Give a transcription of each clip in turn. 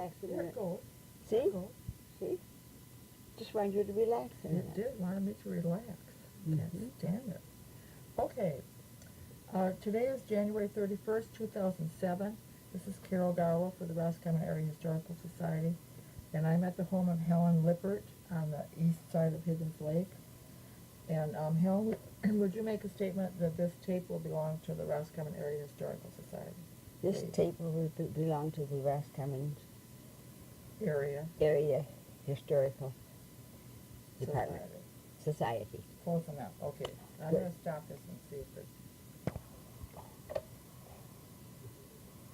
relax a There minute. it goes. See? There it goes. See? Just wanted you to relax a It minute. did wanted me to relax. Can't Mhm. stand it. Okay. Today is January 31st, 2007. This is Carol Garlow for the Roscommon Area Historical Society. And I'm at the home of Helen Lippert on the east side of Higgins Lake. And Helen, would you make a statement that this tape will belong to the Roscommon Area Historical Society? This Please. tape will belong to the Roscommon Area Area Historical Department. Society. Society. Close enough. Okay. I'm Good. going to stop this and see if it...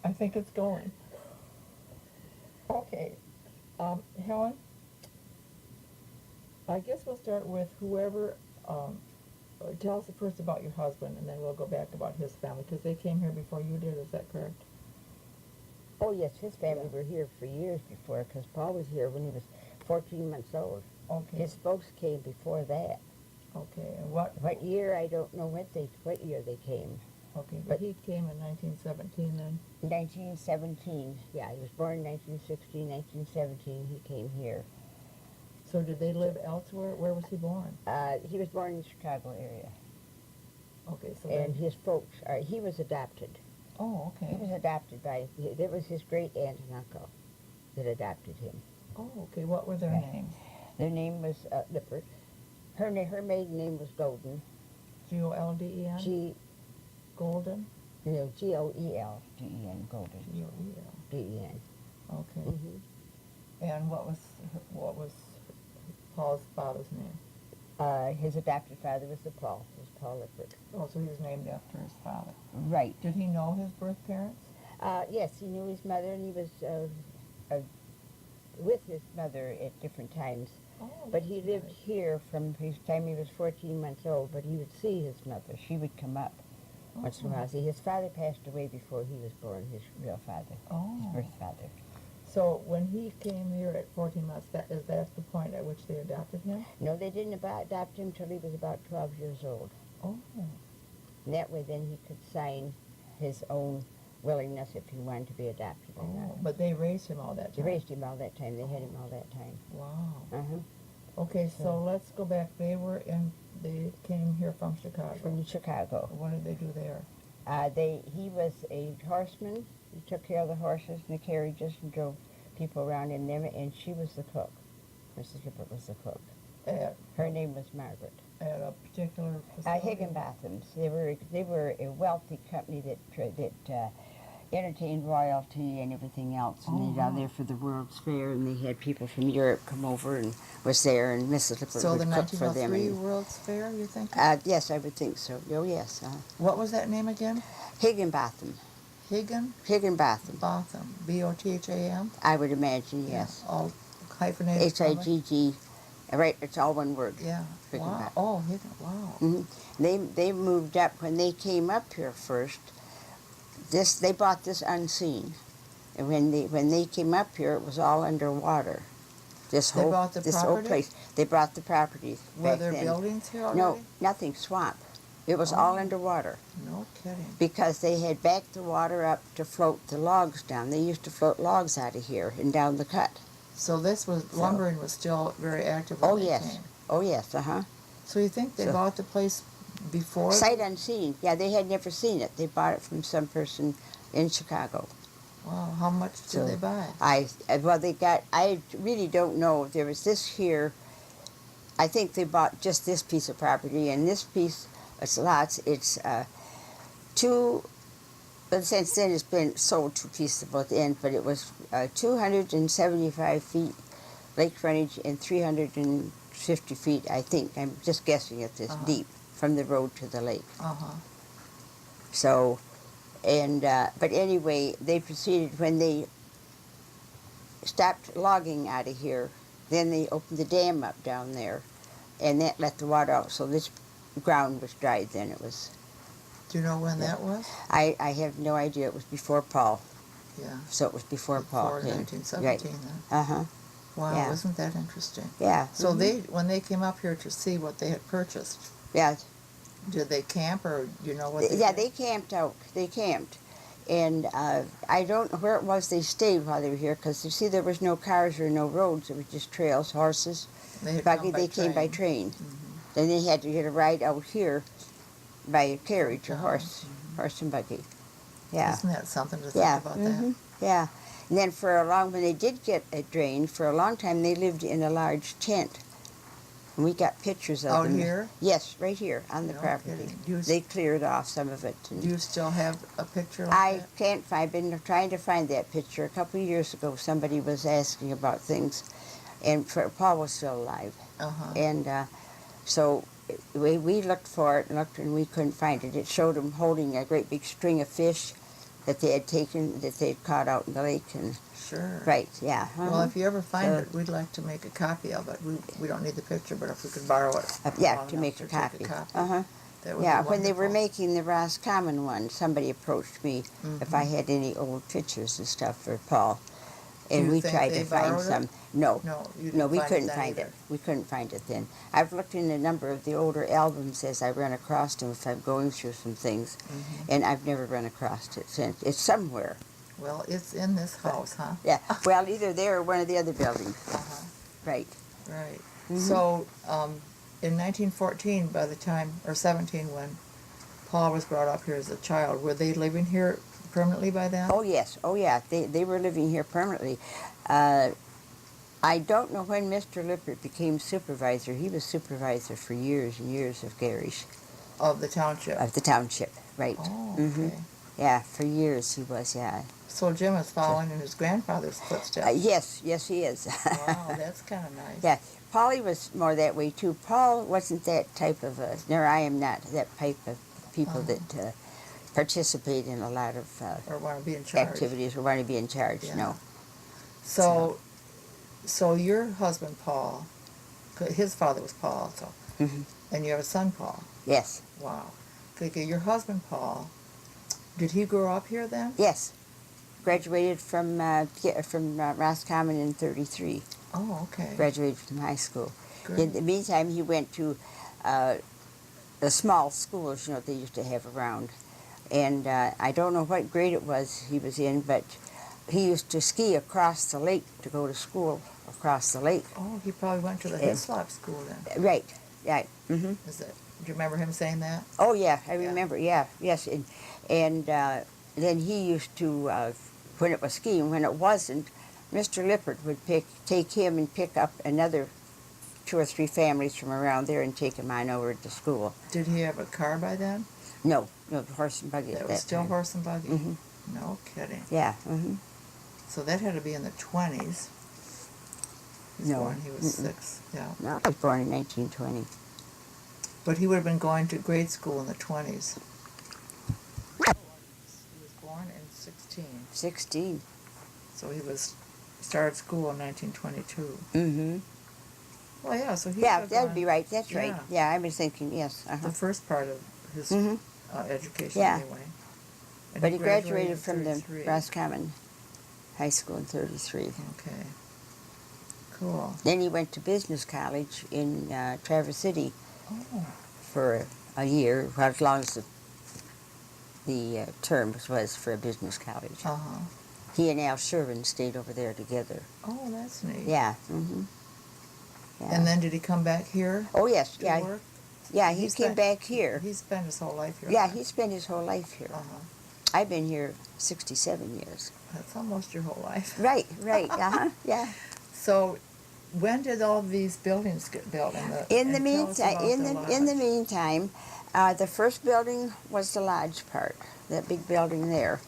I think it's going. Okay. Helen, I guess we'll start with whoever, tell us first about your husband, and then we'll go back about his family, because they came here before you did, is that correct? Oh, yes, his family were here for years before, because Paul was here when he was 14 months old. Okay. His folks came before that. Okay, and what year, I don't know what year they came. Okay, but he came in 1917 then? 1917, yeah, he was born in 1916, 1917, he came here. So did they live elsewhere? Where was he born? He was born in the Chicago area. Okay, so And then... his folks, he was adopted. Oh, okay. He was adopted by, it was his great aunt and uncle that adopted him. Oh, okay, what were their Okay. names? Their name was Lippert. Her maiden name was Golden. Golden? Golden? No, Goelden, Golden. G-O-E-L. D-E-N. Okay. Mm-hmm. And what was Paul's father's name? His adopted father was Paul Lippert. Oh, so he was named after his father. Right. Did he know his birth parents? Yes, he knew his mother, and he was with his mother at different times. Oh, But he lived nice. here from his time he was 14 months old, but he would see his mother. She would come up once in a while. See, his father passed away before he was born, his real father, his birth father. So when he came here at 14 months, is that the point at which they adopted him? No, they didn't adopt him till he was about 12 years old. Oh. And that way then he could sign his own willingness if he wanted to be adopted or not. But they raised him all that They time? raised him all that time. They had him all that time. Wow. Uh-huh. Okay, so let's go back. They came here from Chicago. From Chicago. What did they do there? He was a horseman. He took care of the horses and the carriages and drove people around in them, and she was the cook. Mrs. Lippert was the cook. Her name was Margaret. At a particular facility? Higginbotham's. They were a wealthy company that entertained royalty and everything else. And they were down there for the World's Fair, and they had people from Europe come over and was there, and Mrs. Lippert So would the cook for them. 1903 World's Fair, you think? Yes, I would think so. Oh, yes. What was that name again? Higginbotham. Higginbotham. Botham. B-O-T-H-A-M? I would imagine, yes. Yeah, all hyphenated. H-I-G-G. Right, it's all one word. Yeah. Wow. Higginbotham. Oh, wow. Mm-hmm. They moved up when they came up here first. They bought this unseen, and when they came up here, it was all underwater. They bought the whole property? place. They bought the property. Were back there then. buildings here already? No, nothing. Swamp. It was all underwater No kidding. because they had backed the water up to float the logs down. They used to float logs out of here and down the cut. So lumbering was still very active when they came. Oh yes. So you think they bought the place before? Sight unseen. Yeah, they had never seen it. They bought it from some person in Chicago. Wow, how much did they buy? I really don't know. There was this here. I think they bought just this piece of property, and this piece, it's lots. It's but since then it's been sold 2 pieces at both ends, but it was 275 feet lake frontage and 350 feet, I think. I'm just guessing at this, deep from the road to the lake. So, but anyway, they proceeded, when they stopped logging out of here, then they opened the dam up down there, and that let the water out, so this ground was dried then. It was... Do you know when that was? I have no idea. It was before Paul. Yeah. So it was before Paul came. 1917 then. Uh-huh. Wow, Yeah. isn't that interesting? Yeah. So when they came up here to see what they had purchased, Yeah. did they camp, or do you know what they Yeah, did? they camped out. They camped. And I don't know where it was they stayed while they were here, because you see there was no cars or no roads. It was just trails, horses, buggy. They came by train. Then they had to get a ride out here by a carriage or horse and buggy. Yeah. Isn't that something to think about that? Yeah. And then when they did get a drain, for a long time they lived in a large tent. And we got pictures of Out them. here? Yes, right here on the property. They cleared off some of it. Do you still have a picture like I that? can't find. I've been trying to find that picture. A couple of years ago, somebody was asking about things, and Paul was still alive. And so we looked for it and we couldn't find it. It showed him holding a great big string of fish that they had caught out in the lake. And Sure. right, yeah. Well, if you ever find it, we'd like to make a copy of it. We don't need the picture, but if we could borrow it. Yeah, to make a copy. That would Yeah, be when they were wonderful. making the Roscommon one, somebody approached me if I had any old pictures and stuff for Paul. And you we think tried they to find borrowed it? some. No, No, you no, didn't we find couldn't then find either. it. We couldn't find it then. I've looked in a number of the older albums as I run across them if I'm going through some things, and I've never run across it since. It's somewhere. Well, it's in this house, huh? Yeah, well, either there or one of the other buildings. Right. Right. So, in 1914, by the time, or 17, when Paul was brought up here as a child, were they living here permanently by then? Oh, yes. Oh, yeah. They were living here permanently. I don't know when Mr. Lippert became supervisor. He was supervisor for years and years of Garish. Of the township? Of the township, right. Oh, okay. Yeah, for years he was, yeah. So Jim is following in his grandfather's footsteps. Yes, he is. Wow, that's kind of nice. Yeah, Polly was more that way too. Paul wasn't that type of I am not that type of people that participate in a lot of or want to be in charge. activities or want to be in charge, no. So your husband, Paul, his father was Paul also, and you have a son, Paul. Yes. Wow. Okay, your husband, Paul, did he grow up here then? Yes. Graduated from Roscommon in '33. Oh, okay. Graduated from high school. Good. In the meantime, he went to the small schools, they used to have around. And I don't know what grade it was he was in, but he used to ski across the lake to go to school across the lake. Oh, he probably went to the Hislop school then. Right, right. Do you remember him saying that? Oh, yeah, I remember, yes. And then he used to, when it was skiing, when it wasn't, Mr. Lippert would take him and pick up another 2 or 3 families from around there and take him on over to school. Did he have a car by then? No, horse and buggy. That was still time. horse and buggy? No kidding. Yeah. So that had to be in the 20s. He was born, he was 6, yeah. No, I was born in 1920. But he would have been going to grade school in the 20s. He was born in 16. 16. So he started school in 1922. Mm-hmm. Well, yeah, so he that would be right. That's right. Yeah, I was thinking, yes. The first part of his education, Yeah. anyway. And But he graduated from the 33. Roscommon High School in '33. Okay. Cool. Then he went to business college in Traverse City for a year, or as long as the term was for a business college. He and Al Sherwin stayed over there together. Oh, that's neat. Yeah. Yeah. And then did he come back here? Oh, yes. to Yeah. work? Yeah, he came back here. He spent his whole life here. Yeah, he spent his whole life here. Uh-huh. I've been here 67 years. That's almost your whole life. Right, yeah. So, when did all these buildings get built? In the meantime, the first building was the lodge part, that big building there,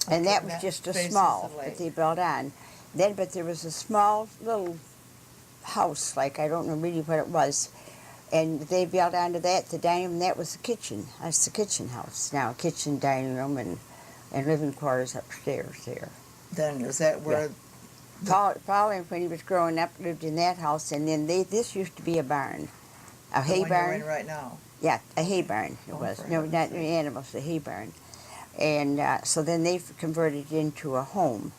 and that was just a small that they built on. But there was a small little house, like I don't know really what it was, and they built onto that the dining room. That was the kitchen. That's the kitchen house now, kitchen, dining room, and living quarters upstairs there. Then is that where? Paul, when he was growing up, lived in that house, and then this used to be a barn, a hay one barn. you're in right now. Yeah, a hay barn it was. for No, heaven's not sake. animals, a hay barn. And so then they converted it into a home.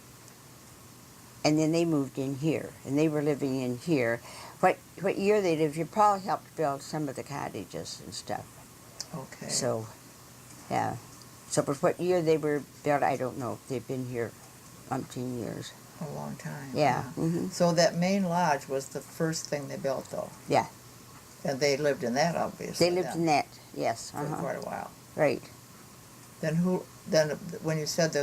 And then they moved in here, and they were living in here. What year they lived here, Paul helped build some of the cottages and stuff. Okay. So, yeah. So, but what year they were built, I don't know. They've been here umpteen years. A long time. Yeah. Mm-hmm. So that main lodge was the first thing they built, though. Yeah. And they lived in that, obviously. They lived in that, yes. For quite a while. Right. Then when you said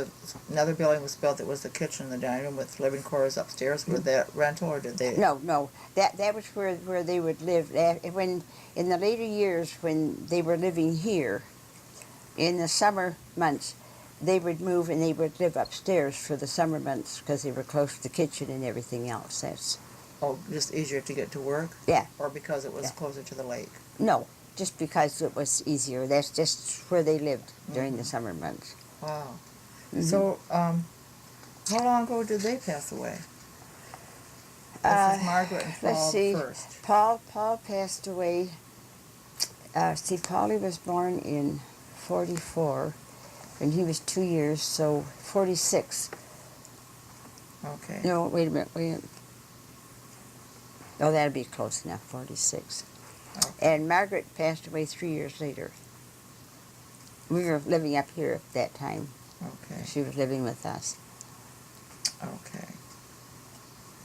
another building was built, it was the kitchen and the dining room with living quarters upstairs. Were that rental or did they? No. That was where they would live. When in the later years, when they were living here, in the summer months, they would move and they would live upstairs for the summer months because they were close to the kitchen and everything else. That's just easier to get to work? Yeah. Or because it was closer to the lake? No, just because it was easier. That's just where they lived during the summer months. Wow. Mm-hmm. So, how long ago did they pass away? This is Margaret and Paul Let's see. first. Paul passed away. Paulie was born in 44, and he was 2 years, so 46. Okay. No, wait a minute. Oh, that'd be close enough, 46. Okay. And Margaret passed away 3 years later. We were living up here at that time. Okay. She was living with us. Okay.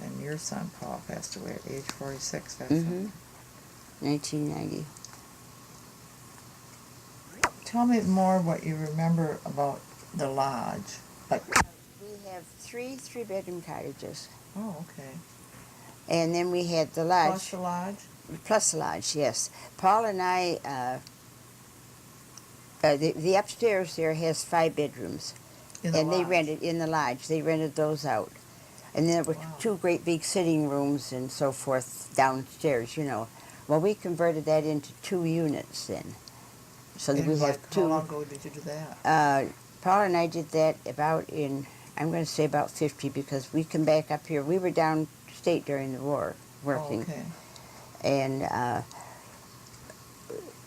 And your son, Paul, passed away at age 46. That's 1990. Tell me more what you remember about the lodge. Like. We have three-bedroom cottages. Oh, okay. And then we had the lodge. Plus the lodge? Plus the lodge, yes. Paul and I, the upstairs there has 5 bedrooms. And they rented, in the lodge, they rented those out. And there were 2 great big sitting rooms and so forth downstairs, you know. Well, we converted that into 2 units then. So that we have 2. How long ago did you do that? Paul and I did that about I'm going to say about 50 because we come back up here. We were downstate during the war working. Oh, okay. And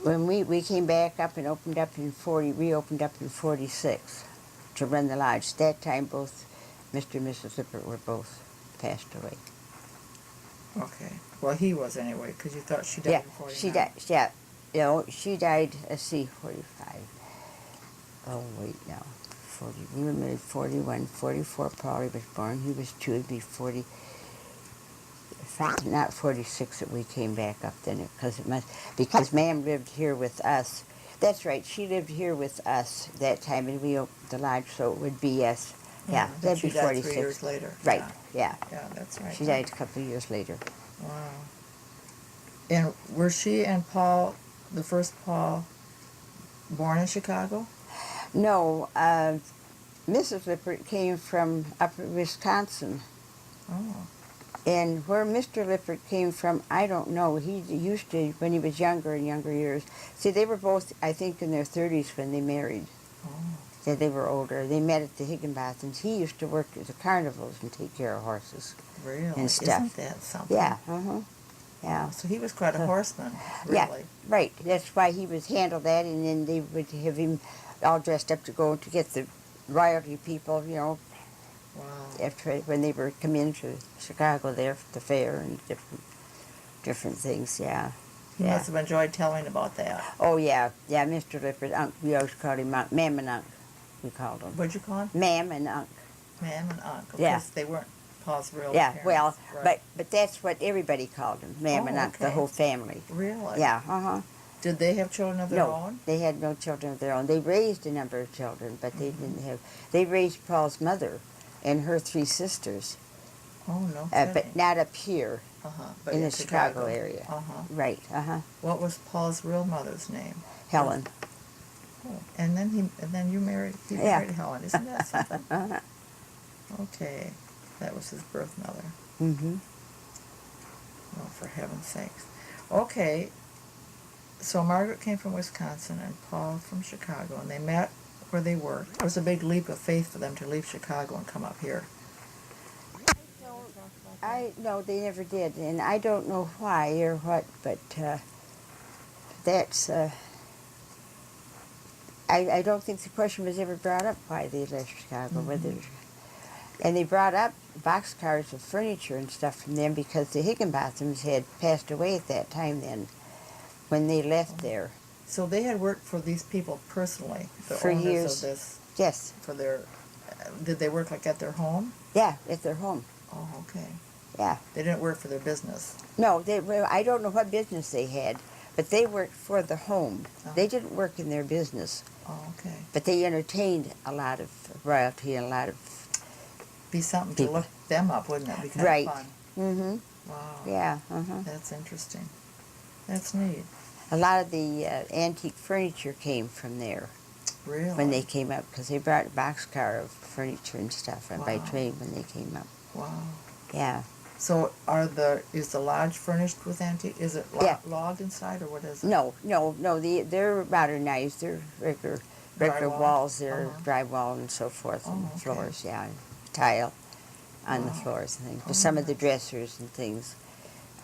when we came back up and reopened up in 46 to run the lodge. That time both Mr. and Mrs. Lippert were both passed away. Okay. Well, he was anyway, because you thought she died in 49. She died, yeah. You know, she died, let's see, 45. Oh, wait, no. 40. We were married 41, 44. Paulie was born. He was 2. It'd be 40. Not 46 that we came back up then, because Ma'am lived here with us. That's right. She lived here with us that time, and we opened the lodge, so it would be us. Yeah, that'd be 46. 3 years later. Right. Yeah. Yeah, that's right. She died a couple of years later. Wow. And were she and Paul, the first Paul, born in Chicago? No, Mrs. Lippert came from up in Wisconsin. Oh. And where Mr. Lippert came from, I don't know. He used to, when he was younger, in younger years. See, they were both, I think, in their 30s when they married. Oh. So they were older. They met at the Higginbothams. He used to work at the carnivals and take care of horses. Really? And stuff. Isn't that something? Yeah, Yeah. Oh, so he was quite a horseman, really. Yeah, right. That's why he would handle that, and then they would have him all dressed up to go to get the royalty people, you know, Wow. after when they were come into Chicago there for the fair and different things. Yeah. He must have enjoyed telling about that. Oh yeah, Mr. Lippert, Unc. We always called him Unc. Ma'am and Unc. We called him. What'd you call him? Ma'am and Unc. Ma'am and Unc. Of Yeah. course, they weren't Paul's real Yeah, parents. well, Right. but that's what everybody called him, Ma'am and Unc. The okay. whole family. Really? Yeah. Did they have children of their No, own? they had no children of their own. They raised a number of children, but they didn't have. They raised Paul's mother and her 3 sisters, Oh, no but kidding. not up here But in the Chicago area. Right. What was Paul's real mother's name? Helen. Oh, and then you married. He married Helen. Isn't that something? Okay, that was his birth mother. Mm-hmm. Oh, for heaven's sakes. Okay, so Margaret came from Wisconsin and Paul from Chicago, and they met where they worked. It was a big leap of faith for them to leave Chicago and come up here. No, they never did, and I don't know why or what, but that's. I don't think the question was ever brought up why they left Chicago. Whether, and they brought up boxcars of furniture and stuff from them because the Higginbothams had passed away at that time then, when they left there. So they had worked for these people personally, the For owners years. of this, Yes. for their, did they work like at their home? Yeah, at their home. Oh, okay. Yeah. They didn't work for their business. No, well, I don't know what business they had, but they worked for the home. Oh. They didn't work in their business, Oh, okay. but they entertained a lot of royalty and a lot of Be something people. to look them up, wouldn't it? Be kind Right. of fun. Mm-hmm. Wow. Yeah. That's interesting. That's neat. A lot of the antique furniture came from there Really? when they came up, because they brought a boxcar of furniture and stuff by Wow. train when they came up. Wow. Yeah. So is the lodge furnished with antique? Is it Yeah. log inside, or what is it? No. They're modernized. They're regular Drywall? walls. They're Uh-huh. drywall and so forth, Oh, and okay. floors. Yeah, and tile on the Wow. floors and things. Oh, But some of the nice. dressers and things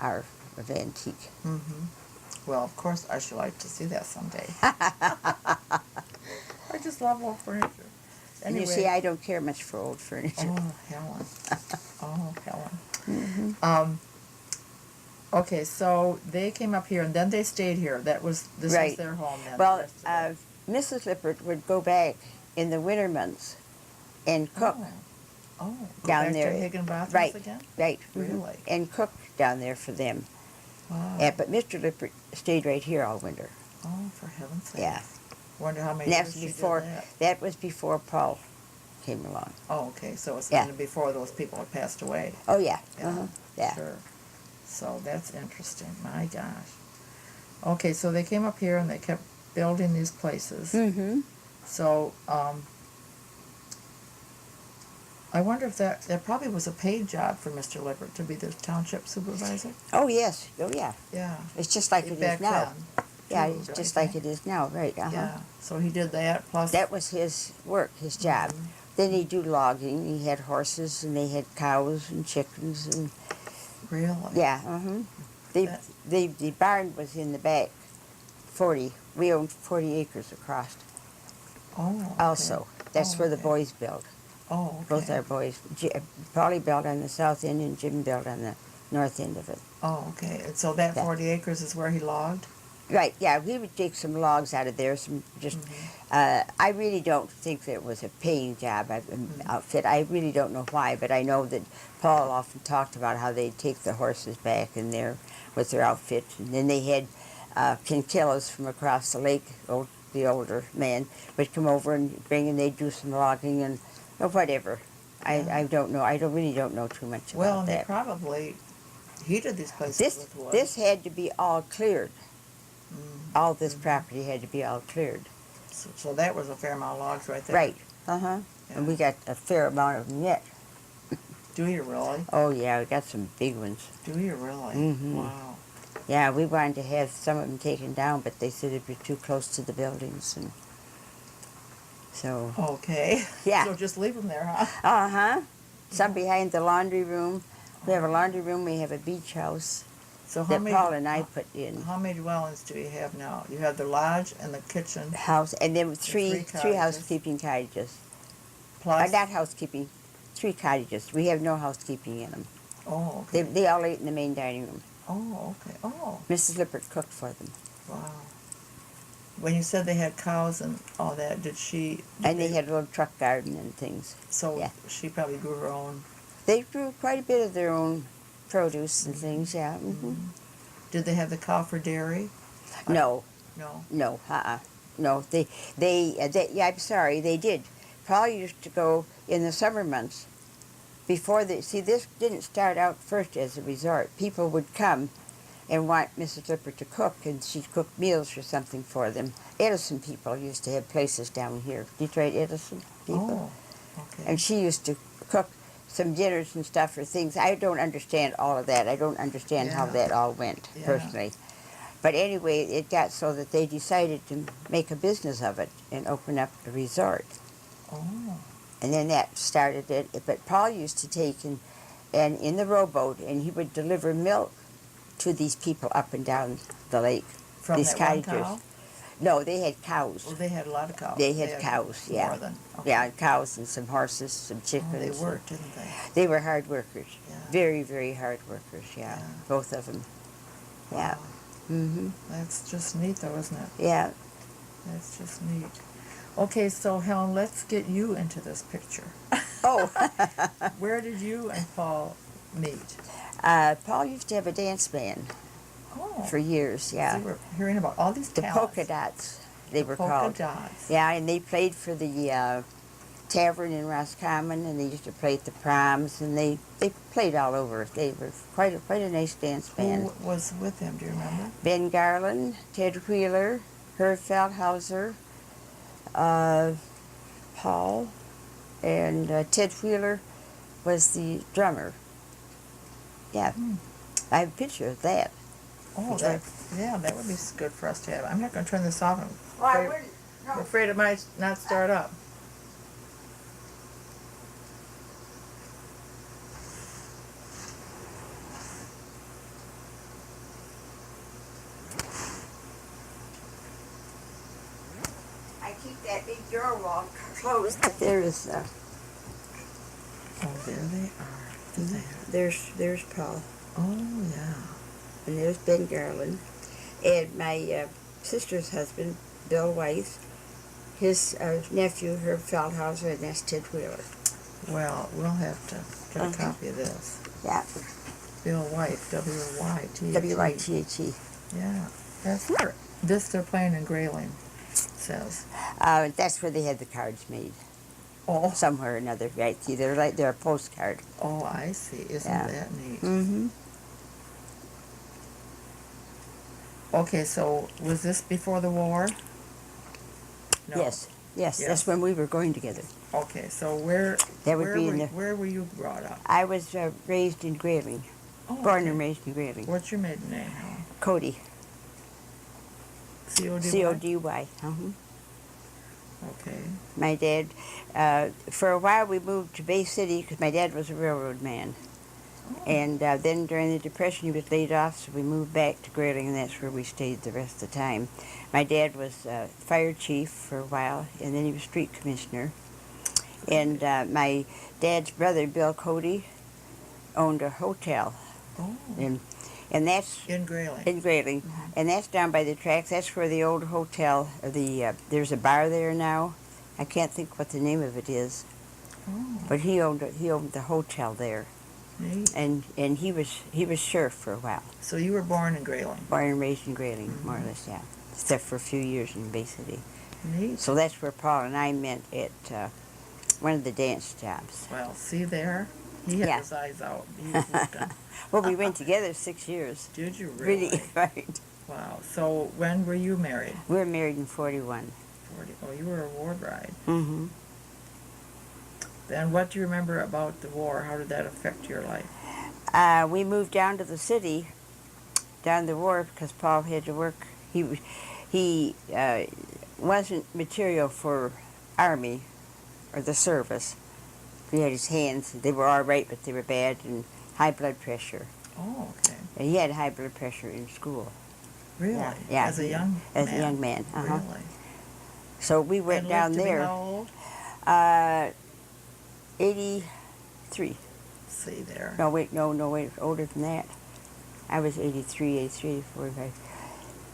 are of antique. Mm-hmm. Well, of course, I should like to see that someday. I just love old furniture. And you see, I don't care much for old furniture. Oh, Helen. Oh, Helen. Mm-hmm. Okay, so they came up here, and then they stayed here. This was Right. their home then. Well, the rest of it. Mrs. Lippert would go back in the winter months and cook. Oh, go down back there. to Higginbotham's Right. again? Right. Really? And cook down there for them. Wow. But Mr. Lippert stayed right here all winter. Oh, for heaven's sake. Yeah. Wonder how many And years that's she before, did that. that was before Paul came along. Oh, okay, so it's Yeah. before those people had passed away. Oh, yeah. Yeah. Yeah. Sure. So that's interesting. My gosh. Okay, so they came up here and they kept building these places. Mm-hmm. So, I wonder if that probably was a paid job for Mr. Lippert to be the township supervisor. Oh, yes. Oh, yeah. Yeah. It's just like it Back is now. then, Yeah, too, it's don't just you like think? it is now. Right. Yeah. So he did that plus. That was his work, his job. Mhm. Then he'd do logging. He had horses, and they had cows and chickens, and Really? yeah. That- The barn was in the back. 40. We owned 40 acres across. Oh. Okay. Also, that's Oh, where the okay. boys built. Oh, okay. Both our boys. Polly built on the south end, and Jim built on the north end of it. Oh, okay. And so that Yeah. 40 acres is where he logged? Right. Yeah, we would take some logs out of there. Some just. I really don't think that it was a paying job. Outfit. I really don't know why, but I know that Paul often talked about how they'd take the horses back in there with their outfit, and then they had quintillas from across the lake. The older man would come over and bring, and they'd do some logging and whatever. Yeah. I don't know. I really don't know too much Well, about and they that. probably heated these places This with wood. this had to be all cleared. Mhm. All this property had to be all cleared. So that was a fair amount of logs right there. Right. And Yeah. we got a fair amount of them yet. Do you really? Oh yeah, we got some big ones. Do you really? Mhm. Wow. Yeah, we wanted to have some of them taken down, but they said it'd be too close to the buildings, and so Okay. yeah. So just leave them there, huh? Some behind the laundry room. We have a laundry room. We have a beach house So how that many? Paul and I put in. How many dwellings do you have now? You have the lodge and the kitchen House, and then three cottages. housekeeping cottages. plus. Not housekeeping, 3 cottages. We have no housekeeping in them. Oh, okay. They all ate in the main dining room. Oh, okay. Oh, Mrs. Lippert cooked for them. wow. When you said they had cows and all that, did And they had a little truck garden and things. So yeah. she probably grew her own. They grew quite a bit of their own produce and things, yeah. Did they have the cow for dairy? No, No. no, no. Yeah, I'm sorry, they did. Paul used to go in the summer months before this didn't start out first as a resort. People would come and want Mrs. Lippert to cook, and she'd cook meals or something for them. Edison people used to have places down here, Detroit Edison people. Oh, okay. And she used to cook some dinners and stuff or things. I don't understand all of that. I don't understand how Yeah. that all went, Yeah. personally. But anyway, it got so that they decided to make a business of it and open up a resort. Oh. And then that started it. But Paul used to take and in the rowboat, and he would deliver milk to these people up and down the lake. From these that one cottagers. cow? No, they had cows. Well, they had a lot of cows. They had cows, yeah. More than. Okay. Yeah, cows and some horses, some Oh, chickens. they and- worked, didn't they? They were hard workers. Yeah. Very, very hard workers, yeah. Yeah. Both of them. Yeah. Wow. Mm-hmm. That's just neat, though, isn't it? Yeah. That's just neat. Okay, so Helen, let's get you into this picture. Oh. Where did you and Paul meet? Paul used to have a dance band Oh, for years, so yeah. we're hearing about all these The talents. polka dots, they The were polka called. dots. Yeah, and they played for the tavern in Roscommon, and they used to play at the proms, and they played all over. They were quite a nice dance band. Who was with them, do you remember? Ben Garland, Ted Wheeler, Herb Feldhauser, Paul, and Ted Wheeler was the drummer. Yeah, I have a picture of that. Oh, that would be good for us to have. I'm not going to turn this off. I I'm afraid it might not start up. I keep that big door wall closed. There is. Oh, there they are. There's Paul, Oh, yeah. and there's Ben Garland, and my sister's husband, Bill Weiss, his nephew, Herb Feldhauser, and that's Ted Wheeler. Well, we'll have to get a copy of this. Yeah. Bill White, W-Y-T-H-E. W-I-T-H-E. Yeah, that's where this they're playing in Grayling, it says. That's where they had the cards made, Oh, somewhere or another, right? See, they're a postcard. oh, I see. Isn't Yeah. that neat? Mm-hmm. Okay, so was this before the war? No. Yes. Yes, Yes. that's when we were going together. Okay, so where That would be in the. where were you brought up? I was raised in Grayling, Oh, born okay. and raised in Grayling. What's your maiden name, Helen? Cody. C-O-D-Y? C-O-D-Y. Okay. My dad, for a while we moved to Bay City because my dad was a railroad man. Oh. And then during the Depression he was laid off, so we moved back to Grayling, and that's where we stayed the rest of the time. My dad was fire chief for a while, and then he was street commissioner. And my dad's brother, Bill Cody, owned a hotel. Oh. And that's In Grayling. in Grayling, and that's down by the tracks. That's where the old hotel, there's a bar there now. I can't think what the name of it is, Oh, but he owned the hotel there, neat. and he was sheriff for a while. So you were born in Grayling. Born and raised in Grayling, more or less, yeah. Except for a few years in Bay City. Neat. So that's where Paul and I met at one of the dance jobs. Well, see there? He had Yeah. his eyes out. He was looking. Well, we went together 6 years. Did you really? Really, right. Wow. So when were you married? We were married in 41. 40. Oh, you were a war bride. Mm-hmm. Then what do you remember about the war? How did that affect your life? We moved down to the city, down the war, because Paul had to work. He wasn't material for Army or the service. He had his hands. They were all right, but they were bad, and high blood pressure. Oh, okay. And he had high blood pressure in school. Really? Yeah. As a young As man? a young man. Uh-huh. Really? So we went And down lived to be there. how old? 83. See there. No, wait, older than that. I was 83, 45.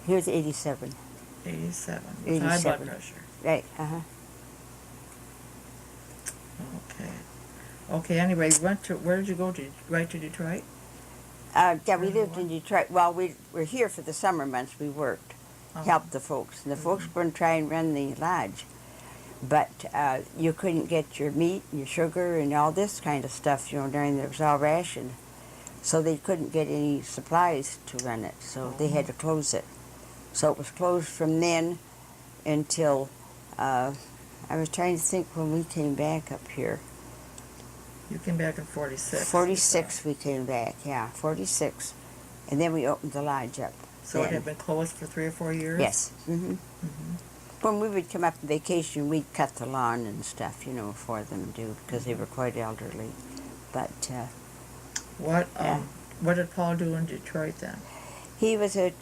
He was 87. 87. With high blood 87. pressure. Right, uh-huh. Okay. Okay, anyway, where did you go to? Right to Detroit? Yeah, we lived in Detroit. Well, we were here for the summer months. We worked, helped the folks. And the folks were going to try and run the lodge. But you couldn't get your meat and your sugar and all this kind of stuff, during it was all rationed. So they couldn't get any supplies to run it. So they had to close it. So it was closed from then until, I was trying to think when we came back up here. You came back in 46. 46 we came back, yeah, 46. And then we opened the lodge up. So then. it had been closed for 3 or 4 years? Yes. Mm-hmm. When we would come up on vacation, we'd cut the lawn and stuff, for them to do, because they were quite elderly. But What did Paul do in Detroit then? he was a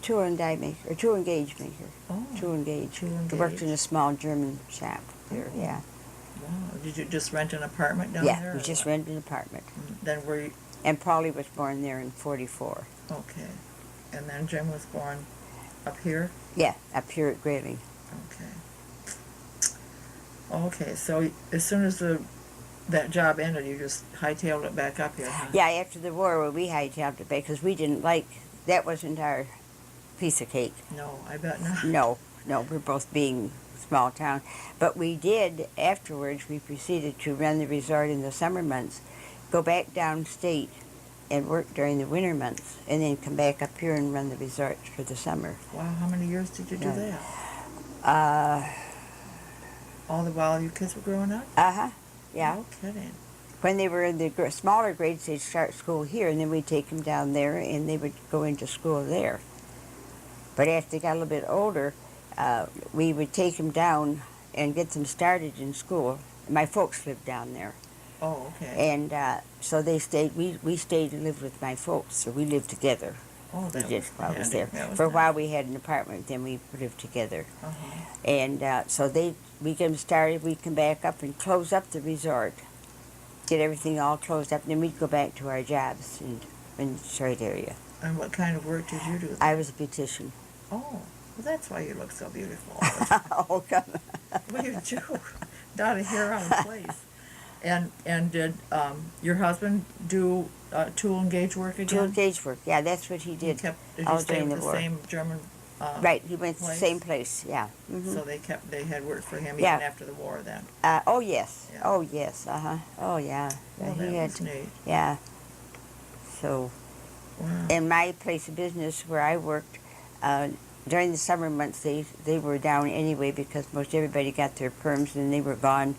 tool and die maker, or tool and gauge maker. Oh, Tool and gauge. tool and He worked gauge. in a small German shop there, Oh. yeah. wow. Did you just rent an apartment down Yeah, there? we or just what? rented an apartment. Then were you, And Paulie was born there in 44. okay. And then Jim was born up here? Yeah, up here at Grayling. Okay, so as soon as that job ended, you just hightailed it back up here, huh? Yeah, after the war, well, we hightailed it back because we didn't like, that wasn't our piece of cake. No, I bet not. No, we're both being small town. But we did, afterwards, we proceeded to run the resort in the summer months, go back downstate and work during the winter months, and then come back up here and run the resort for the summer. Wow, how many years did you do Yeah. that? All the while your kids were growing up? Yeah. No kidding. When they were in the smaller grades, they'd start school here, and then we'd take them down there, and they would go into school there. But after they got a little bit older, we would take them down and get them started in school. My folks lived down there. Oh, okay. And so they stayed, we stayed and lived with my folks, so we lived together. Oh, that We did was while I was there. That was For a nice. while we had an apartment, then we lived together. Uh-huh. And so we get them started, we'd come back up and close up the resort, get everything all closed up, and then we'd go back to our jobs in the Detroit area. And what kind of work did you do? I was a beautician. Oh, well, that's why you look so beautiful. Oh, come on. Well, you do. Not a hair out of place. And did your husband do tool and gauge work again? Tool and gauge work, yeah, that's what he did. Did all he stay during with the the war. same German Right, he went to the place? same place, yeah. Mhm. So they had work for him Yeah. even after the war then? Oh, yes. Yeah. Oh, yes, Oh, yeah. Well, he that had, was neat. yeah. So, Wow. in my place of business where I worked, during the summer months, they were down anyway because most everybody got their perms and they were gone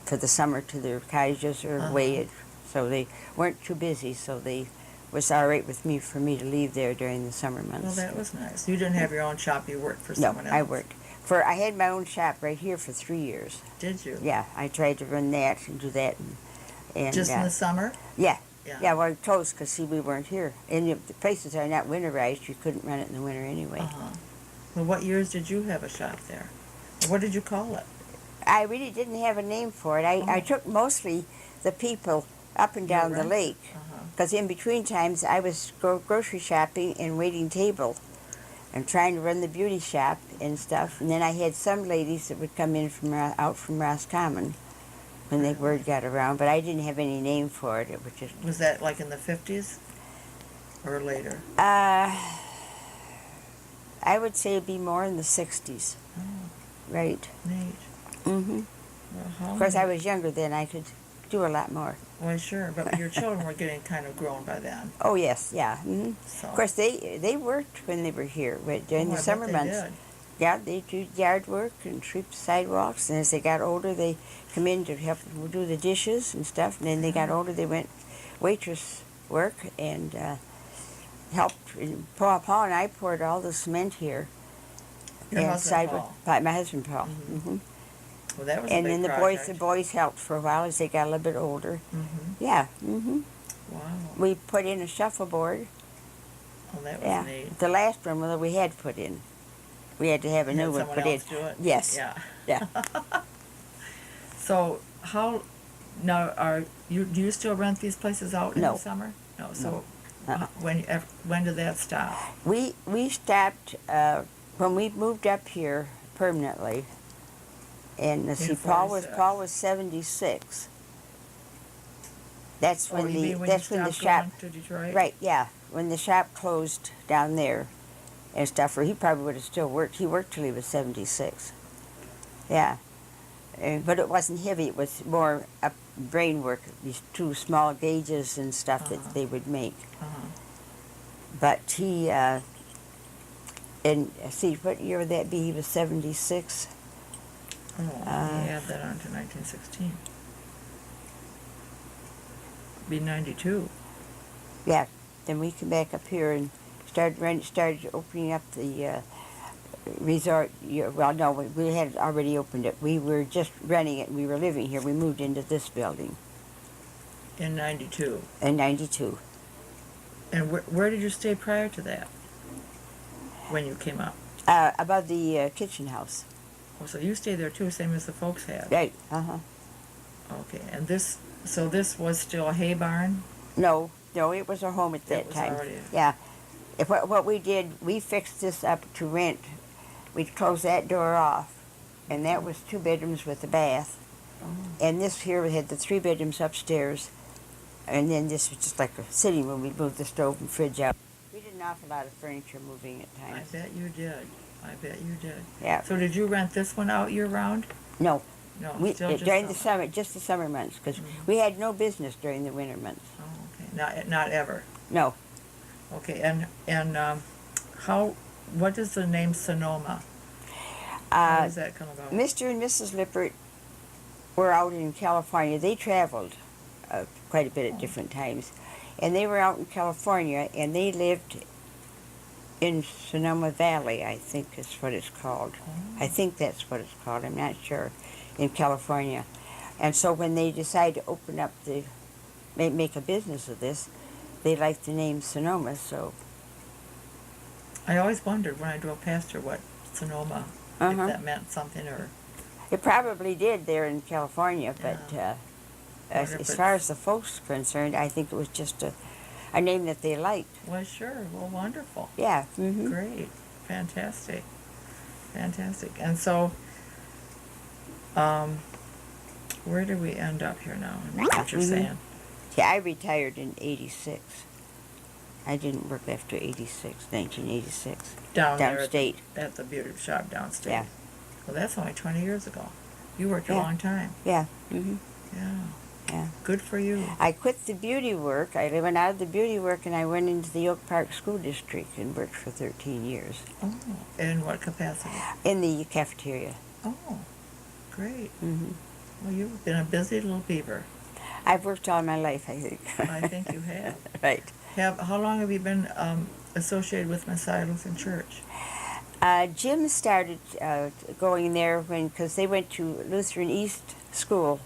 for the summer to their cottages or away. So they weren't too busy, so they was all right with me for me to leave there during the summer months. Well, that was nice. You didn't have your own shop. You worked for No, someone else. I worked. I had my own shop right here for 3 years. Did you? Yeah, I tried to run that and do that. And Just in the summer? Yeah. Yeah. Yeah, well, it closed because, see, we weren't here. And if the places are not winterized, you couldn't run it in the winter anyway. Uh-huh. Well, what years did you have a shop there? What did you call it? I really didn't have a name for it. I took mostly the people up and down the renter. lake. Uh-huh. Because in between times, I was grocery shopping and waiting table and trying to run the beauty shop and stuff. And then I had some ladies that would come in from out from Roscommon when the word got around. But I didn't have any name for it. It was just... Was that like in the 50s or later? I would say it'd be more in the 60s. Oh, Right. neat. Mm-hmm. Well, how Of course, I neat. was younger then. I could do a lot more. Well, sure, but your children were getting kind of grown by then. Oh, yes, yeah. Mm-hmm. So. Of course, they worked when they were here during Oh, I the bet summer they months. did. Yeah, they do yard work and sweep the sidewalks. And as they got older, they come in to help do the dishes and stuff. And then they got older, they went waitress work and helped. And Paul and I poured all the cement here. Your and husband, Paul. My husband, Paul. Mhm. Mm-hmm. Well, that was a And big then the project. boys helped for a while as they got a little bit older. Mm-hmm. Yeah. Mm-hmm. Wow. We put in a shuffleboard. Oh, that was Yeah. neat. The last one that we had put in. We had to have a You new had one someone put in. else do it? Yes. Yeah. Yeah. So now do you still rent these places out in No. the summer? No. So Uh-uh. when did that stop? We stopped when we moved up here permanently. And let's see, Paul 46. 76. That's when you mean when that's you when the stopped shop going to Detroit? right, yeah. When the shop closed down there and stuff, or he probably would have still worked. He worked till he was 76. Yeah. But it wasn't heavy, it was more brain work, these 2 small gauges and stuff that they would make. Uh-huh. But he, see, what year would that be? He was 76. Oh, add that on to 1916. Be 92. Yeah. Then we came back up here and started opening up the resort. Well, no, we had already opened it. We were just running it. We were living here. We moved into this building In 92. in 92. And where did you stay prior to that? When you came up? Above the kitchen house. Oh, so you stayed there too, same as the folks had. Right. Uh-huh. Okay, and this was still a hay barn? No, it was our home at that was time. already- Yeah. what we did, we fixed this up to rent. We'd close that door off, and that was 2 bedrooms with a bath. Oh. And this here, we had the 3 bedrooms upstairs, and then this was just like a sitting room. We moved the stove and fridge out. We did an awful lot of furniture moving at I times. bet you did. I bet you did. Yeah. So did you rent this one out year round? No. No, We, still just during the summer, just the summer months, because we had no business during the winter months. Oh, okay. Not ever. No. Okay, and what is the name Sonoma? How does that come about? Mr. and Mrs. Lippert were out in California. They traveled quite a bit at different times. And they were out in California, and they lived in Sonoma Valley, I think is what it's called. Oh. I think that's what it's called. I'm not sure. In California. And so when they decided to open up make a business of this, they liked the name Sonoma, so. I always wondered when I drove past her what Sonoma, if that meant something or. It probably did there in California, but Yeah. as far as the folks concerned, I think it was just a name that they liked. Well, sure. Well, wonderful. Yeah. Mm-hmm. Great. Fantastic. Fantastic. And so, where do we end up here now? What you're saying? Yeah, I retired in 86. I didn't work after 1986. Down there Downstate. at the beauty shop downstate. Yeah. Well, that's only 20 years ago. You worked a long time. Yeah. Mm-hmm. Yeah. Yeah. Good for you. I quit the beauty work. I went out of the beauty work and I went into the Oak Park School District and worked for 13 years. Oh. In what capacity? In the cafeteria. Oh. Great. Mm-hmm. Well, you've been a busy little beaver. I've worked all my life, I think. I think you have. Right. How long have you been associated with Messiah Lutheran Church? Jim started going there because they went to Lutheran East School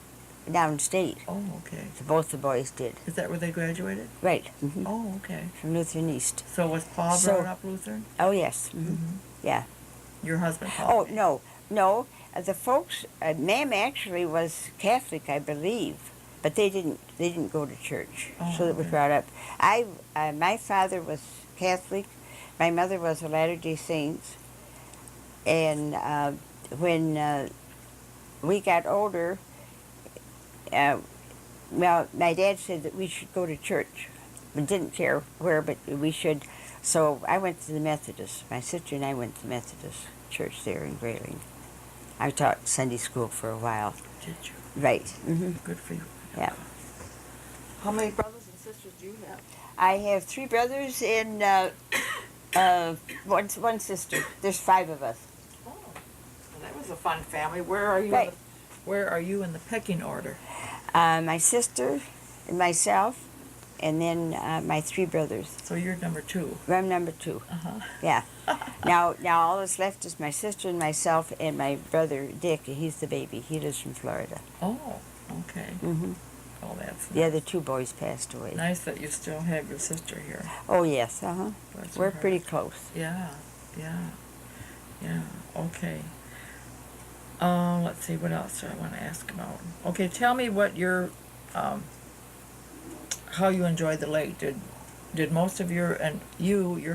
downstate. Oh, okay. So both the boys did. Is that where they graduated? Right. Mm-hmm. Oh, okay. From Lutheran East. So was Paul brought up Lutheran? Oh, yes. Mm-hmm. Yeah. Your husband, Paul? Oh, no. The folks, Ma'am actually was Catholic, I believe, but they didn't go to church. Oh, So it was okay. brought up. My father was Catholic. My mother was a Latter-day Saints. And when we got older, my dad said that we should go to church. We didn't care where, but we should. So I went to the Methodist. My sister and I went to the Methodist church there in Grayling. I taught Sunday school for a while. Did you? Right. Mm-hmm. Good for you. Yeah. How many brothers and sisters do you have? I have 3 brothers and one sister. There's 5 of us. Oh, well, that was a fun family. Where are you? Right. Where are you in the pecking order? My sister and myself, and then my 3 brothers. So you're number 2. I'm number 2. Uh-huh. Yeah. Now all that's left is my sister and myself and my brother Dick. He's the baby. He lives in Florida. Oh, okay. Mm-hmm. Oh, that's The other 2 boys passed away. nice that you still have your sister here. Oh yes. Uh-huh. Bless We're her pretty heart. close. Yeah, yeah, yeah. Okay. Let's see, what else do I want to ask about? Okay, tell me what your, how you enjoyed the lake. Did most of your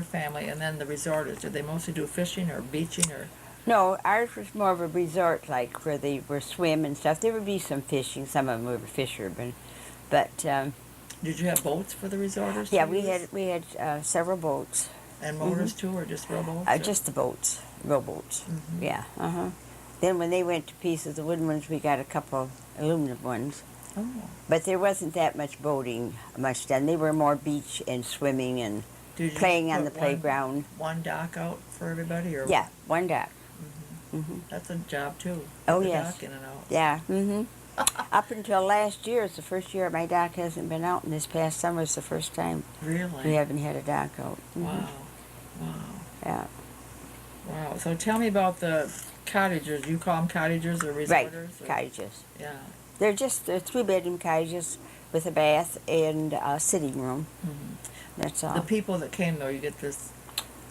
family, and then the resorters, did they mostly do fishing or beaching or? No, ours was more of a resort, like where they were swim and stuff. There would be some fishing. Some of them were fishermen, but Did you have boats for the resorters? yeah, to we use? had several boats. And motors too, or just rowboats? or- Just the boats, rowboats. Mhm. Yeah. Then when they went to pieces, the wooden ones, we got a couple aluminum ones. Oh, But there wasn't that much boating much done. They were more beach and swimming and did you playing on the put playground. One dock out for everybody, or? Yeah, one dock. That's a job too. Oh, the yes. Dock in and out. Yeah. Up until last year, it's the first year my dock hasn't been out, and this past summer is the first time Really? we haven't had a dock out. Wow. Wow. Yeah. Wow. So tell me about the cottagers. You call them cottagers or resorters? Right. or- Cottages. Yeah. They're 3-bedroom cottages with a bath and a sitting room. That's all. The people that came though, you get this.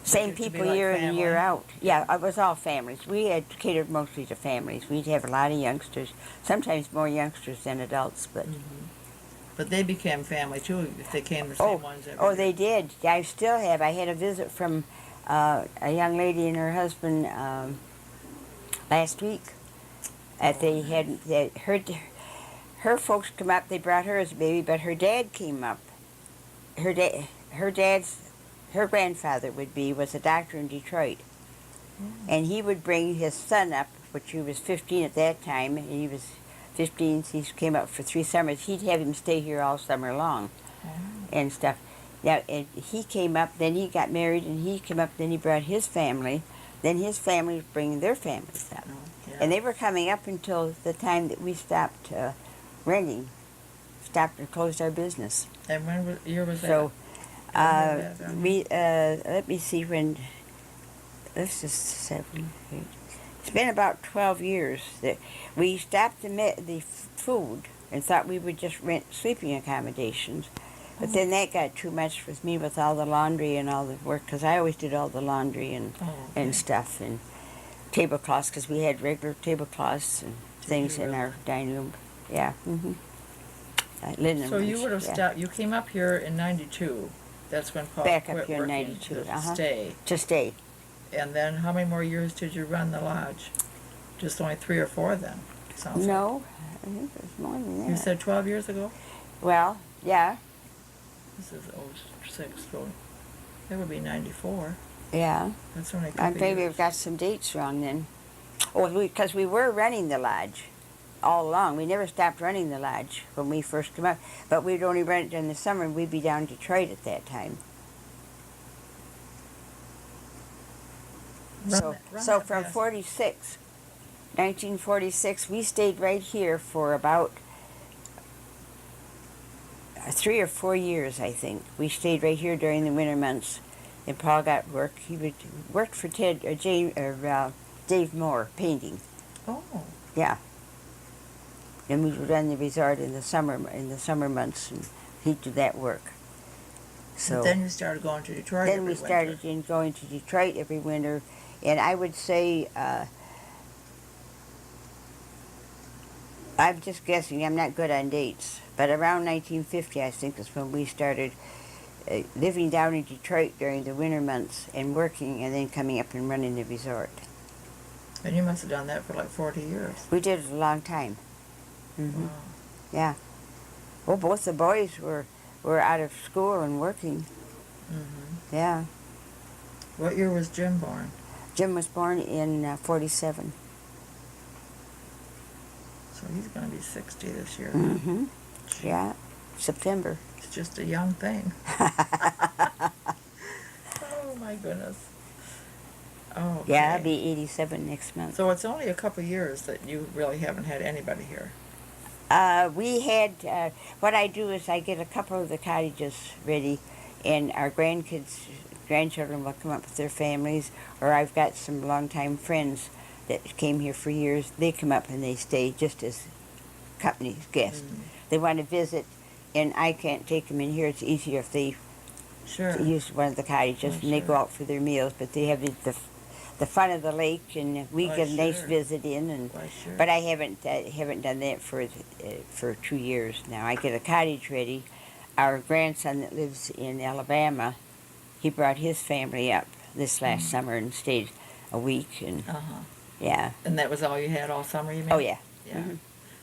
Same get to be people like year in and year family? out. Yeah, it was all families. We had catered mostly to families. We'd have a lot of youngsters, sometimes more youngsters than adults, but But they became family too if they came the same ones every Oh, year. they did. I still have. I had a visit from a young lady and her husband last week. Her folks come up. They brought her as a baby, but her dad came up. Her grandfather was a doctor in Detroit, and he would bring his son up, which he was 15 at that time, and he was 15. He came up for 3 summers. He'd have him stay here all summer long, and stuff. Now, and he came up. Then he got married, and he came up. Then he brought his family. Then his family was bringing their families up, and they were coming up until the time that we stopped renting, stopped and closed our business. And when year was that? So, let me see when. This is 7, 8. It's been about 12 years that we stopped the food and thought we would just rent sleeping accommodations. But then that got too much with me with all the laundry and all the work, because I always did all the laundry and stuff, and tablecloths, because we had regular tablecloths and things in our dining room. Yeah. Linen So you ones, would have yeah. stopped. You came up here in '92. That's when Paul Back quit up here in working 92, to stay. To stay. And then how many more years did you run the lodge? Just only 3 or 4 then? Sounds No, I think it was more than like. that. You said 12 years ago? Well, yeah. This is 06, so that would be 94. Yeah. That's only a I couple think years. we've got some dates wrong then. Oh, because we were running the lodge all along. We never stopped running the lodge when we first came up. But we'd only run it in the summer, and we'd be down in Detroit at that time. So from 1946, we stayed right here for about 3 or 4 years, I think. We stayed right here during the winter months. And Paul got work. He worked for Dave Moore, painting. Oh. Yeah. And we would run the resort in the summer months, and he'd do that work. So But then you started going to Detroit then every we started going to Detroit every winter, and I would say, I'm just guessing, I'm not good on dates, but around 1950, I think, is when we started living down in Detroit during the winter months and working, and then coming up and running the resort. And you must have done that for like 40 years. We did it a long time. Wow. Yeah. Well, both the boys were out of school and working. Yeah. What year was Jim born? Jim was born in 47. So he's going to be 60 this year. Yeah. September. It's just a young thing. Oh, my goodness. Oh, okay. Yeah, I'll be 87 next month. So it's only a couple years that you really haven't had anybody here. We had, what I do is I get a couple of the cottages ready, and our grandchildren will come up with their families, or I've got some longtime friends that came here for years. They come up and they stay just as company guests. They want to visit, and I can't take them in here. It's easier if they use one of the cottages, and they go out for their meals, but they have the front of the lake, and we get a nice visit in. And but I haven't done that for 2 years now. I get a cottage ready. Our grandson that lives in Alabama, he brought his family up this last summer and stayed a week, and yeah. And that was all you had all summer, you mean? Oh yeah. Yeah.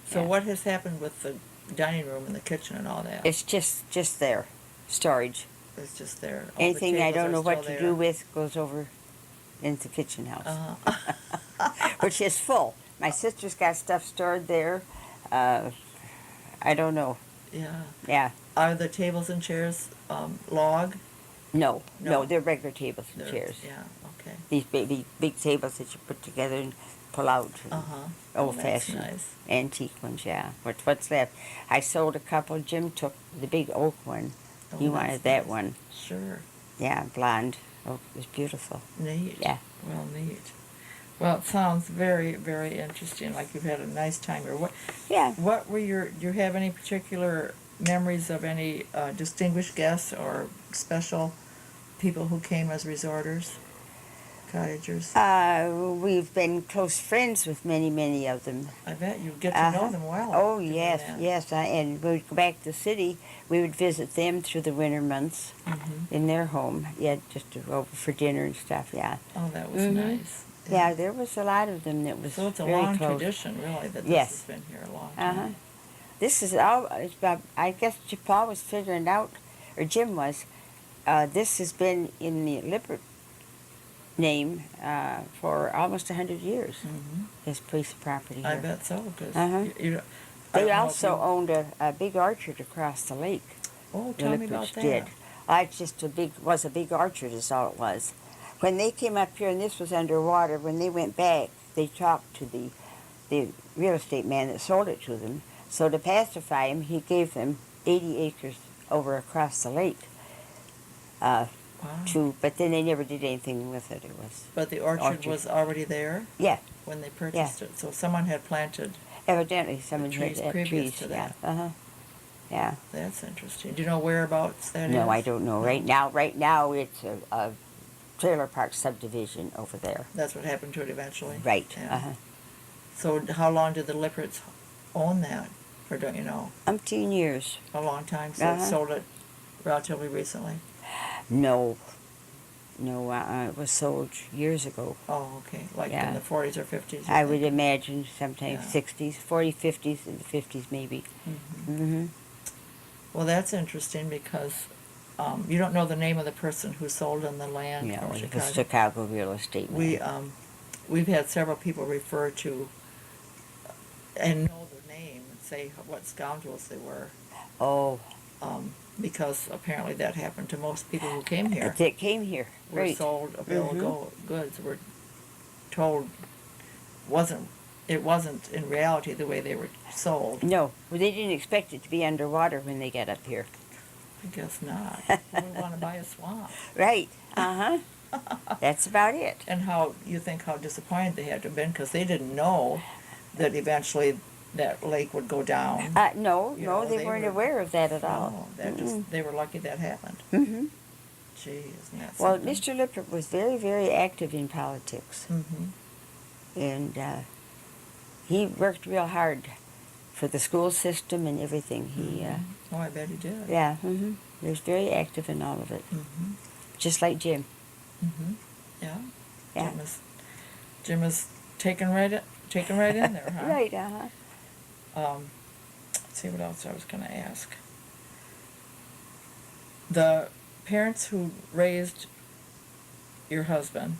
So what has happened with the dining room and the kitchen and all that? It's just there, storage. It's just there. All Anything the I tables don't are know what still to do with goes over into the kitchen house, Uh-huh. which is full. My sister's got stuff stored there. I don't know. Yeah. Yeah. Are the tables and chairs log? No, No. they're regular tables and They're- chairs. Yeah, okay. These big tables that you put together and pull out. Old-fashioned, That's nice. antique ones, yeah. What's left? I sold a couple. Jim took the big oak one. He Oh, wanted that's that nice. one. Sure. Yeah, blonde. Oh, it was beautiful. Neat. Yeah. Well, neat. Well, it sounds very, very interesting, like you've had a nice time here. Yeah. What were do you have any particular memories of any distinguished guests or special people who came as resorters? cottagers? We've been close friends with many of them. I bet you get to know them well. Oh, doing yes, that. yes. And when we'd go back to the city, we would visit them through the winter months in their home. Yeah, just to go over for dinner and stuff, yeah. Oh, that was nice. Yeah, there was a lot of them that was So it's a very long close. tradition, really, that this Yes. has been here a long time. This is all, I guess Paul was figuring out, or Jim was, this has been in the Lippert name for almost 100 years, this piece of property here. I bet so, because They also owned a big orchard across the lake. Oh, The tell me Lipperts about that. did. It's just was a big orchard is all it was. When they came up here and this was underwater, when they went back, they talked to the real estate man that sold it to them. So to pacify him, he gave them 80 acres over across the lake. Wow. But then they never did anything with it. It was But the orchard was already there? Yeah. When they purchased it. So someone had planted evidently someone trees had previous trees. to Yeah. that. Yeah. That's interesting. Do you know whereabouts that is? No, I don't know. Right now it's a trailer park subdivision over there. That's what happened to it eventually? Right. Yeah. So how long did the Lipperts own that? Or don't you know? Umpteen years. A long time, so they sold it relatively recently? No, it was sold years ago. Oh, okay. Like in the 40s or 50s? I would imagine sometime Yeah. 60s, 40s, 50s, and the 50s maybe. Well, that's interesting because you don't know the name of the person who sold them the land Yeah, from it Chicago. was Chicago real estate. We've had several people refer to and know the name and say what scoundrels they were. Oh. Because apparently that happened to most people who came here. That came here, Were right. sold a bill of goods. Were told it wasn't in reality the way they were sold. No, well, they didn't expect it to be underwater when they got up here. I guess not. We want to buy a swamp. Right. That's about it. And how disappointed they had to have been because they didn't know that eventually that lake would go down. No, they weren't were aware of that at all. No, they were lucky that happened. Gee, isn't that Well, something? Mr. Lippert was very, very active in politics. And he worked real hard for the school system and everything. Oh, I bet he did. Yeah, he was very active in all of it. Just like Jim. Yeah. Yeah. Jim is taken right in there, huh? Right, Let's see what else I was going to ask. The parents who raised your husband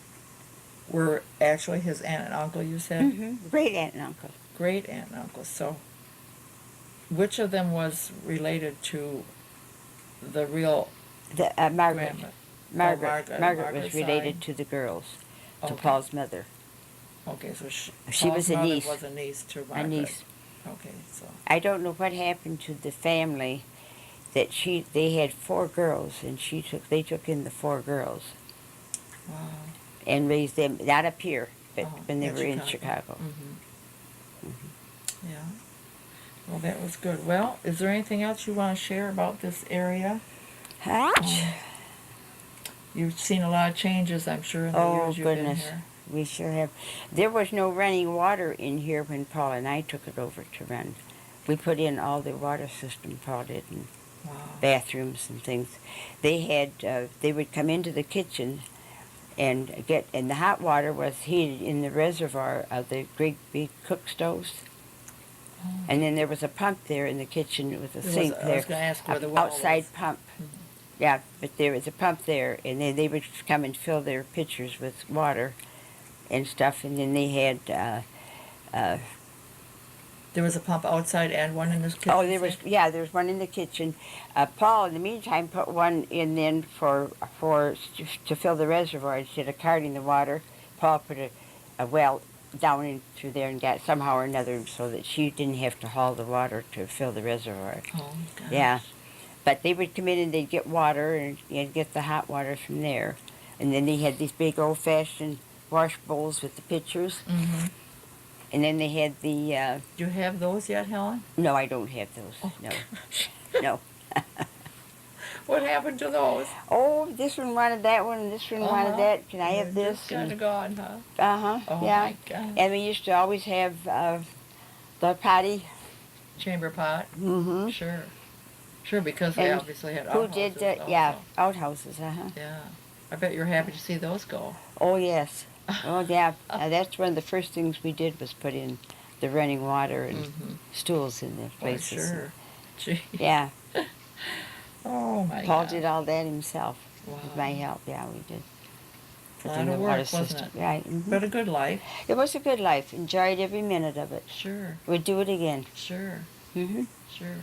were actually his aunt and uncle, you said? Great aunt and uncle. Great aunt and uncle. So, which of them was related to the real Margaret. grandma? Margaret was related side. to the girls, to Okay. Paul's mother. Okay, so She Paul's was a mother niece. was a niece to Margaret. A niece. Okay, so. I don't know what happened to the family that they had 4 girls and they took in the 4 girls Wow. and raised them, not up here, but Oh, when they in were in Chicago. Chicago. Yeah. Well, that was good. Well, is there anything else you want to share about this area? You've seen a lot of changes, I'm sure, in the years you've been here. We sure have. There was no running water in here when Paul and I took it over to run. We put in all the water system, Paul did, and bathrooms and things. They would come into the kitchen and the hot water was heated in the reservoir of the great big cook stoves. And then there was a pump there in the kitchen with a sink there. I was going to ask where the well outside was. pump. Yeah, but there was a pump there, and then they would come and fill their pitchers with water and stuff, and then they had There was a pump outside and one in this kitchen? there was one in the kitchen. Paul, in the meantime, put one in then to fill the reservoir instead of carting the water. Paul put a well down in through there and got somehow or another so that she didn't have to haul the water to fill the reservoir. Oh, gosh. Yeah, but they would come in and they'd get water and get the hot water from there, and then they had these big old-fashioned wash bowls with the pitchers. And then they had the... Do you have those yet, Helen? No, I don't have those. Oh, No. gosh. No. What happened to those? Oh, this one wanted that one, and this one wanted that. Can I have They're this? just kind of gone, huh? Oh Yeah. my God. And we used to always have the potty. Chamber pot. Mm-hmm. Sure. Sure, because they And obviously had who outhouses did that? also. Yeah, outhouses. Yeah. I bet you're happy to see those go. Oh yes. Oh yeah. That's one of the first things we did was put in the running water and stools in the Oh, places. sure. Gee. Yeah. Oh my Paul God. did all that himself Wow. with my help. Yeah, we did. A lot of work, wasn't it? Right. Mm-hmm. But a good life. It was a good life. Enjoyed every minute of it. Sure. We'd do it again. Sure. Mm-hmm. Sure.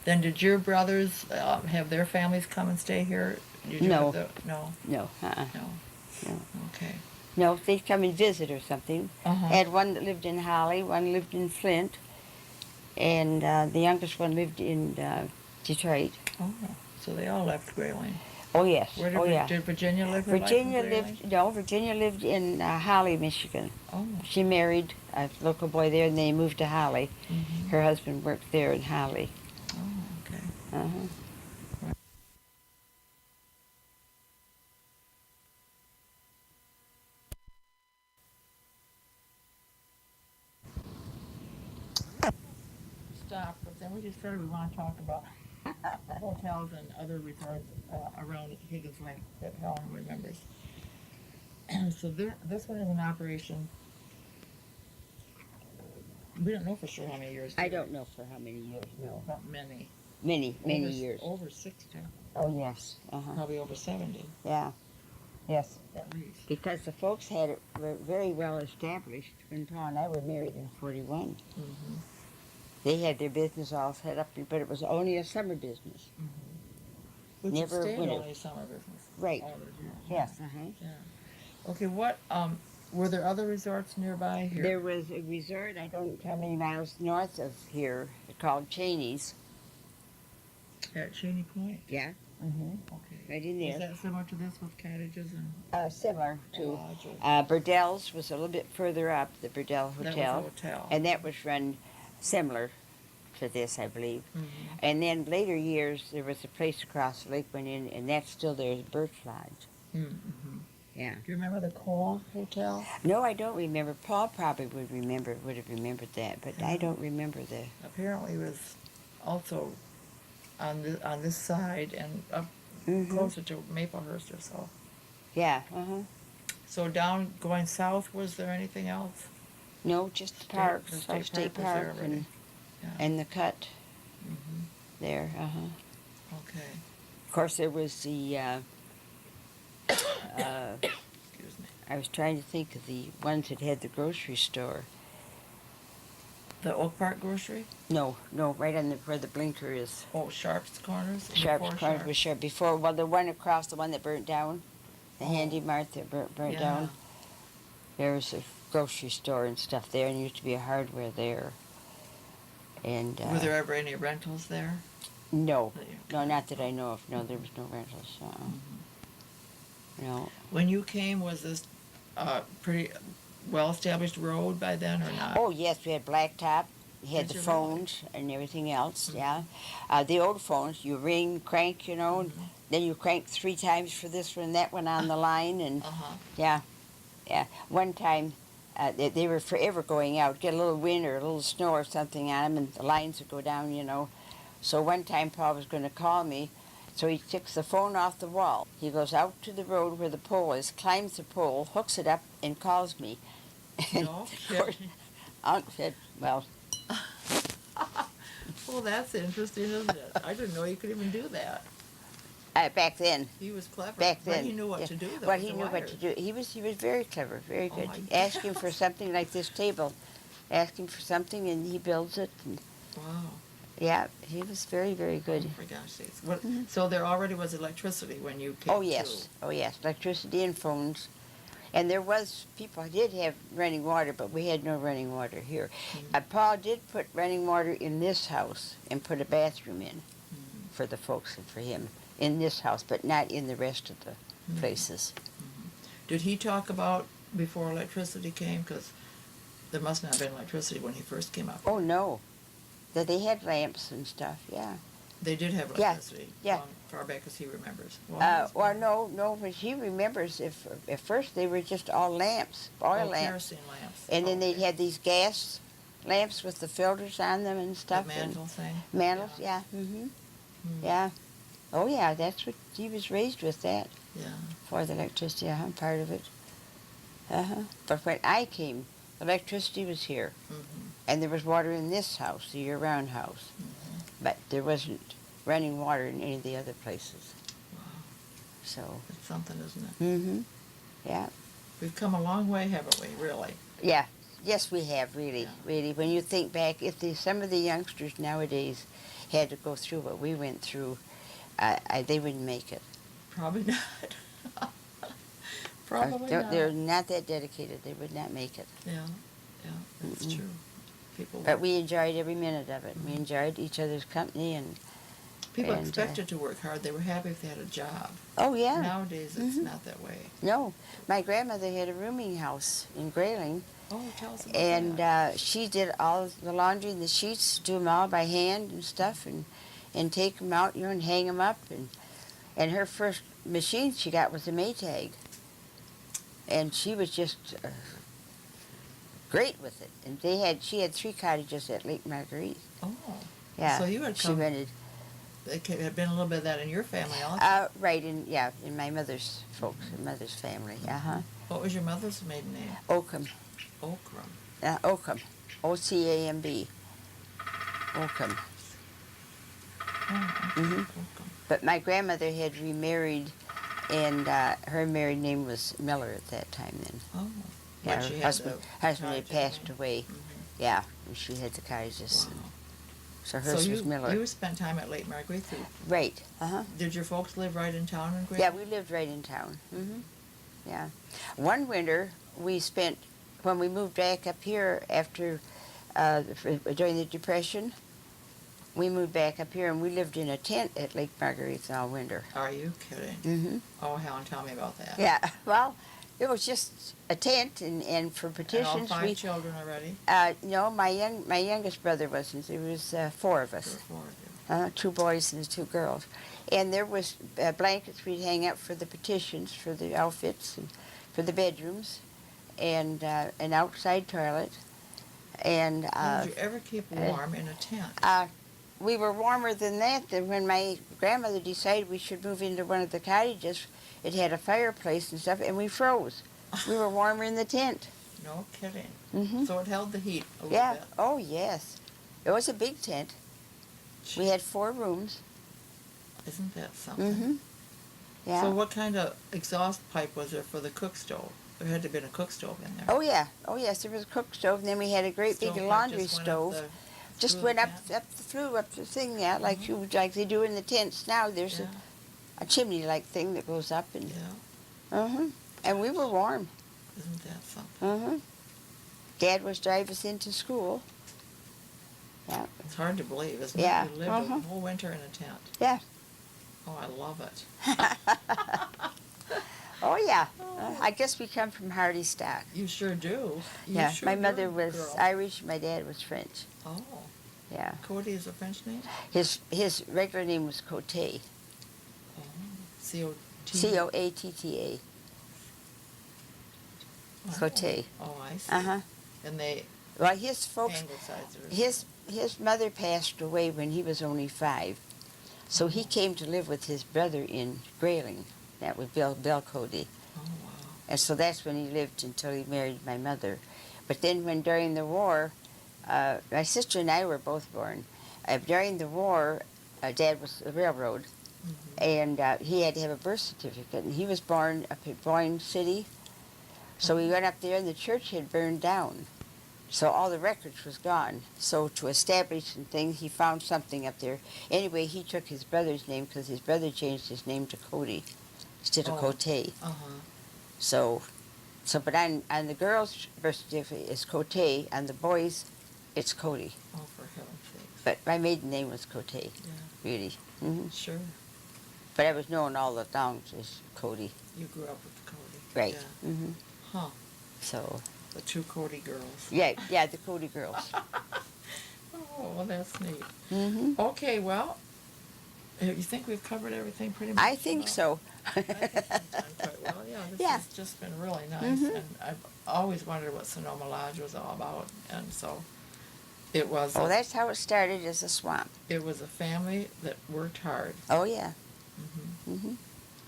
Then did your brothers have their families come and stay here? Did you No. have no. No. No. No. Okay. No, they'd come and visit or something. Uh-huh. I had one that lived in Holly, one lived in Flint, and the youngest one lived in Detroit. Oh, so they all left Grayling. Oh yes. Where did, oh yeah. Did Virginia live her Virginia life in Grayling? Virginia lived in Holly, Michigan. Oh. She married a local boy there, and they moved to Holly. Mm-hmm. Her husband worked there in Holly. Oh, okay. Uh-huh. Stop, but then we decided we want to talk about hotels and other resorts around Higgins Lake that Helen remembers. So this one is in operation. We don't know for sure how many years. I don't know for how many years. No. Not many. Many years. Over 60. Oh yes. Uh-huh. Probably over 70. Yeah. Yes. At least. Because the folks had it very well established when Paul and I were married in 41. Mm-hmm. They had their business all set up, but it was only a summer business. Which Never stayed winter. only summer business. Right. All those years. Yes. Uh-huh. Yeah. Okay, what, were there other resorts nearby here? There was a resort, I don't know how many miles north of here, called Cheney's. At Cheney Point? Yeah. Mm-hmm. Okay. Right in Is there. that similar to this with cottages and Similar to lodges? Burdell's was a little bit further up, the Burdell That was Hotel. a hotel. And that was run similar to this, I believe. Mm-hmm. And then later years, there was a place across the lake went in, and that's still there, Birch Lodge. Mm-hmm. Yeah. Do you remember the Cole Hotel? No, I don't remember. Paul probably would have remembered that, but I don't remember the. Apparently, it was also on this side and up Mm-hmm. closer to Maplehurst or so. Yeah. Uh-huh. So down going south, was there anything else? No, just the parks, the State park was there Park, already. Yeah. and the cut Mm-hmm. there. Okay. Of course, there was the. Excuse me. I was trying to think of the ones that had the grocery store. The Oak Park Grocery? No, right on where the blinker is. Oh, Sharp's Corners? Sharp's Corner was Sharp. Before, well, the one across, the one that burnt down, the Handy Mart that burnt Yeah. down. There was a grocery store and stuff there, and there used to be a hardware there. And Were there ever any rentals there? no, That you- not that I know of. No, there was no rentals. No. When you came, was this pretty well-established road by then or not? Oh yes, we had blacktop. We had Did the you really? phones and everything else. Yeah, the old phones. You ring, crank, and then you crank 3 times for this one and that one on the line, and Uh-huh. yeah. One time, they were forever going out. Get a little wind or a little snow or something on them, and the lines would go down. So one time, Paul was going to call me, so he takes the phone off the wall. He goes out to the road where the pole is, climbs the pole, hooks it up, and calls me. And No? of course, Unc said, well, Well, that's interesting, isn't it? I didn't know you could even do that. back then. He was clever. Back then, But he knew what yeah. to do, though. Well, with he the knew what to wires. do. He was very clever, very Oh, good. my Ask him for gosh. something like this table. Ask him for something, and he builds it. And, Wow. yeah, he was very, very good. For gosh sakes. So there already was electricity when you came Oh yes, electricity and phones, and there was people did have running water, but we had no running water here. Paul did put running water in this house and put a bathroom in for the folks and for him in this house, but not in the rest of the places. Did he talk about before electricity came? Because there must not have been electricity when he first came up. Oh no, that they had lamps and stuff. Yeah, They did have Yeah, electricity. yeah. Far back as he remembers. Well, no, but he remembers if at first they were just all lamps, oil lamps. Kerosene lamps. And then they'd okay. have these gas lamps with the filters on them and The stuff. mantle thing? Mantles, yeah. Mm-hmm. Yeah. Oh, yeah, that's what he was raised with, that. Yeah. For the electricity, I'm part of it. But when I came, electricity was here. Mm-hmm. And there was water in this house, the year-round house. Mm-hmm. But there wasn't running water in any of the other places. Wow. So. It's something, isn't it? Mm-hmm. Yeah. We've come a long way, haven't we, really? Yeah. Yes, we have, really, Yeah. really. When you think back, if some of the youngsters nowadays had to go through what we went through, they wouldn't make it. Probably not. Probably not. They're not that dedicated. They would not make it. Yeah, that's Mm-mm. true. People But we enjoyed every minute of it. We enjoyed each other's company and. People expected to work hard. They were happy if they had a job. Oh yeah. Nowadays, it's not that way. No, my grandmother had a rooming house in Grayling. Oh, tell us about And that. she did all the laundry and the sheets, do them all by hand and stuff, and take them out, and hang them up. And her first machine she got was a Maytag. And she was just great with it. And she had 3 cottages at Lake Marguerite. Oh. Yeah. So you had she come. rented. There had been a little bit of that in your family also. Right, in my mother's folks, mother's family. What was your mother's maiden name? Oakham. Okram. Oakham. Ocamb. Oakham. Oh, okay. Mhm. Oakham. But my grandmother had remarried, and her married name was Miller at that time then. Oh. Yeah, But her she had husband the had cottage passed name. away. Mhm. Yeah, and she had the cottages. Wow. So hers So was Miller. you spent time at Lake Marguerite too. Right. Did your folks live right in town in Grayling? Yeah, we lived right in town. Yeah. One winter we spent, when we moved back up here after, during the Depression, we moved back up here and we lived in a tent at Lake Marguerite all winter. Are you kidding? Mm-hmm. Oh, Helen, tell me about that. Yeah, well, it was just a tent, and for And all petitions, 5 children already? no, my youngest brother wasn't. There was 4 of There us, were 4 of you. 2 boys and 2 girls, and there was blankets we'd hang up for the petitions, for the outfits, and for the bedrooms, and an outside toilet, and Did you ever keep warm in a tent? we were warmer than that. Then when my grandmother decided we should move into one of the cottages, it had a fireplace and stuff, and we froze. We were warmer in the tent. No kidding. Mm-hmm. So it held the heat a little Yeah. bit. Oh, yes. It was a big tent. We had 4 rooms. Isn't that something? Mm-hmm. Yeah. So what kind of exhaust pipe was there for the cook stove? There had to have been a cook stove in there. Oh, yeah. Oh, yes. There was a cook stove, and then we had a great big Stovepipe laundry just went up stove. the- Just through went the up, vent? up the thing, yeah, like they do in the tents now. There's Yeah, a chimney-like thing that goes up, and yeah. and we were warm. Isn't that something? Dad was driving us into school. Yeah. It's hard to believe, isn't Yeah, it? You lived a whole winter in a tent. Yeah. Oh, I love it. Oh, yeah. I guess we come from hardy stock. You sure do. You Yeah. sure My do, mother was girl. Irish. My dad was French. Oh, Yeah. Cody is a French name? His regular name was Cote. Oh, C-O-T. Coatta. Cote. Oh, I see. And they Well, his folks, anglicized it. his mother passed away when he was only 5, so he came to live with his brother in Grayling. That was Bill Cody, Oh, wow. and so that's when he lived until he married my mother. But then, when during the war, my sister and I were both born. During the war, Dad was the railroad, and he had to have a birth certificate, and he was born up at Boyne City. So we went up there, and the church had burned down. So all the records was gone. So to establish some things, he found something up there. Anyway, he took his brother's name because his brother changed his name to Cody instead of Cote. Uh-huh. So but on the girls' birth certificate it's Cote, on the boys, it's Cody. Oh, for heaven's sakes. But my maiden name was Cote, Yeah, really. sure. But I was known all the towns as Cody. You grew up with Cody. Right. Yeah. Huh. So, The 2 Cody girls. yeah, the Cody girls. Oh, well, that's neat. Mm-hmm. Okay, well, You think we've covered everything pretty much? I think so. I think we've done quite well. Yeah, this Yeah. has just been really nice, Mhm. and I've always wondered what Sonoma Lodge was all about, and so it was. Oh, that's how it started, as a swamp. It was a family that worked hard. Oh, yeah. Hmm.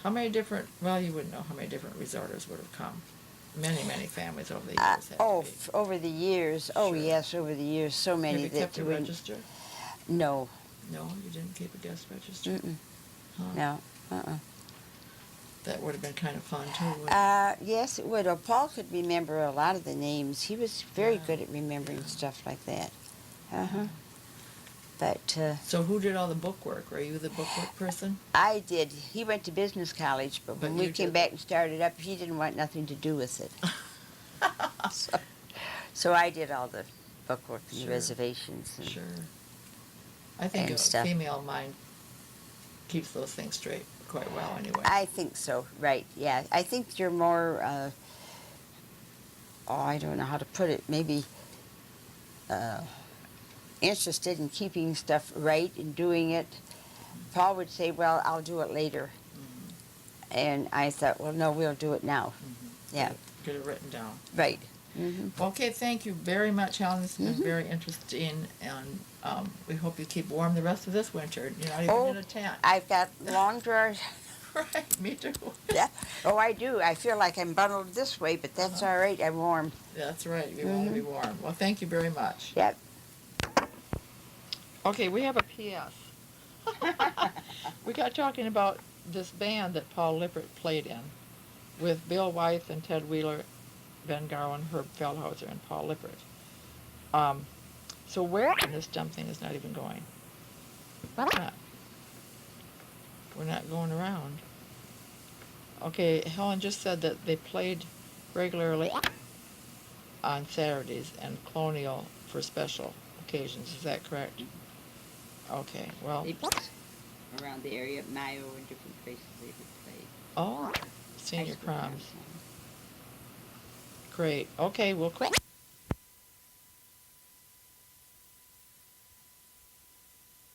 How many different? Well, you wouldn't know how many different resorters would have come. Many, many families over the years. Had to be. Over the years. Oh, Sure. yes, over the years, so many Have you kept that a you wouldn't. register? No. No, you didn't keep a guest register. Mm-mm. Huh. No. Uh-uh. That would have been kind of fun too. Wouldn't it? Yes, it would. Well, Paul could remember a lot of the names. He was very Yeah. good at remembering Yeah. stuff like that. Uh-huh. But So who did all the book work? Were you the bookwork person? I did. He went to business college, but when But we you came did. back and started up, he didn't want nothing to do with it. So I did all the bookwork and Sure. reservations. And, Sure. I think And a stuff. female mind keeps those things straight quite well anyway. I think so, right, yeah. I think you're more, I don't know how to put it, maybe interested in keeping stuff right and doing it. Paul would say, well, I'll do it later. Mhm. And I thought, well, no, we'll do it now. Mhm. Yeah, Get it written down. right. Hmm. Okay, thank you very much, Helen. It's been Mhm. very interesting, and we hope you keep warm the rest of this winter. You're not even Oh, in a tent. I've got long drawers. Right, me too. Yeah. Oh, I do. I feel like I'm bundled this way, but that's all right. I'm warm. That's right. We want to be warm. Well, thank you very much. Yep. Okay, we have a PS. We got talking about this band that Paul Lippert played in with Bill Wythe and Ted Wheeler, Ben Garwin, Herb Feldhauser, and Paul Lippert. So where? And this dumb thing is not even going. Not. We're not going around. Okay, Helen just said that they played regularly on Saturdays and Colonial for special occasions. Is that correct? Okay, well. Around the area, Mayo and different places they would play. Oh, senior High school proms. proms. Great. Okay, well, quit.